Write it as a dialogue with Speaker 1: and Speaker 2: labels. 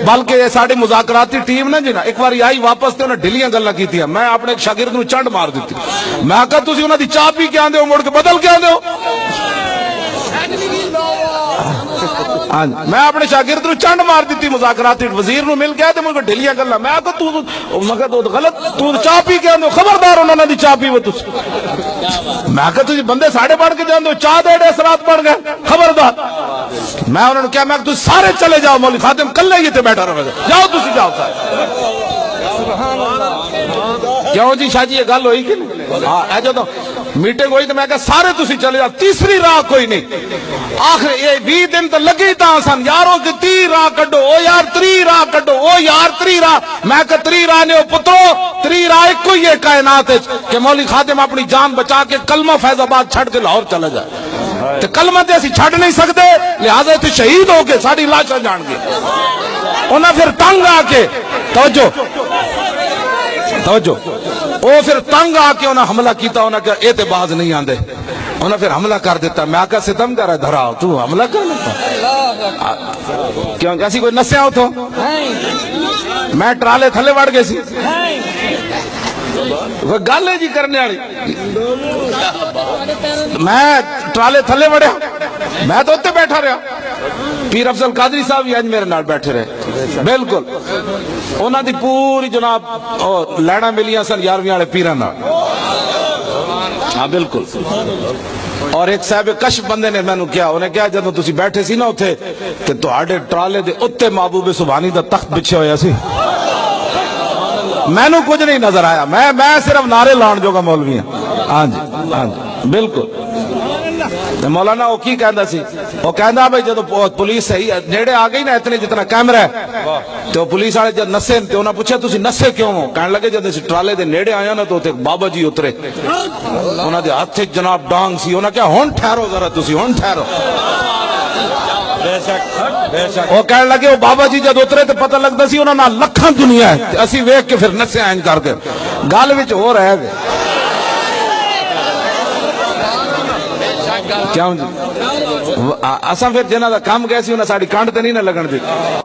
Speaker 1: بلکہ یہ ساری مذاکراتی ٹیم نا جی نا ایک بار آئی واپس تے انہیں ڈھلیاں گلاں کیتیاں میں اپنے ایک شاگرد نو چنڈ مار دیتی میں کہا تسی انہاں دی چاہ پی کے آندے ہو مڑ کے بدل کے آندے ہو میں اپنے شاگرد نو چنڈ مار دیتی مذاکراتی وزیر نو مل گیا تے مجھے ڈھلیاں گلاں میں کہا تو غلط تو چاہ پی کے آندے ہو خبردار انہاں دی چاہ پی وہ تسی میں کہا تسی بندے ساڑے پڑھ کے جاندے ہو چاہ دے اثرات پڑھ گئے خبردار میں انہوں نے کیا میں تو سارے چلے جاؤ مولوی خادم کلے ہی تے بیٹھا رہے جاؤ تسی جاؤ سارے کیوں جی شاہ جی یہ گل ہوئی کہ نہیں ہاں جو تو میٹنگ ہوئی تو میں کہا سارے تسی چلے جاؤ تیسری راہ کوئی نہیں آخر یہ 20 دن تو لگی تا سن یاروں کی 30 راہ کڈو او یار 3 راہ کڈو او یار 3 راہ میں کہا 3 راہ نے پترو 3 راہ ایک کوئی ہے کائنات ہے کہ مولوی خادم اپنی جان بچا کے کلمہ فیض آباد چھڑ کے لاہور چلا جائے تو کلمہ تے اسی چھڑ نہیں سکتے لہذا تے شہید ہو کے ساری لاشاں جان گے انہاں پھر تنگ آ کے توجہ او پھر تنگ آ کے انہاں حملہ کیتا انہاں کہ اے تے باز نہیں آندے انہاں پھر حملہ کر دیتا میں آقا ستم کر رہا دھراؤ تو حملہ کر لیتا کیوں ایسی کوئی نسیاں ہو تو میں ٹرالے تھلے وڑ گئے سی وہ گالے جی کرنے والی میں ٹرالے تھلے وڑیا میں تو اتنے بیٹھا رہا پیر افضل قادری صاحب بھی آج میرے نال بیٹھے رہے بالکل انہاں دی پوری جناب لینا ملیاں سن 11ویں والے پیراں نال ہاں بالکل اور ایک صاحب کشف بندے نے مینوں کیا انہیں کیا جدوں تسی بیٹھے سی نا اوتھے تے تہاڈے ٹرالے دے اوتے محبوب سبحانی دا تخت بچھے ہویا سی مینوں کچھ نہیں نظر آیا میں صرف نعرے لان جو گا مولوی ہاں جی بالکل مولانا وہ کی کہندا سی وہ کہندا بھائی جدو پولیس صحیح نیڑے آ گئی نا اتنے جتنا کیمرہ ہے تو پولیس والے جب نسے تے انہاں پوچھا تسی نسے کیوں ہو کہنے لگے جب اسی ٹرالے دے نیڑے آیا نا تو تے بابا جی اترے انہاں دے ہاتھ جناب ڈانگ سی انہاں کیا ہن ٹھہرو ذرا تسی ہن ٹھہرو وہ کہنے لگے وہ بابا جی جب اترے تو پتہ لگتا سی انہاں نال لکھاں دنیا ہے اسی ویکھ کے پھر نسے آئیں کر کے گل وچ ہو رہے گئے کیوں جی اساں پھر جنہاں دا کام گئے سی انہاں ساڈی کانڈ تے نہیں نہ لگن دی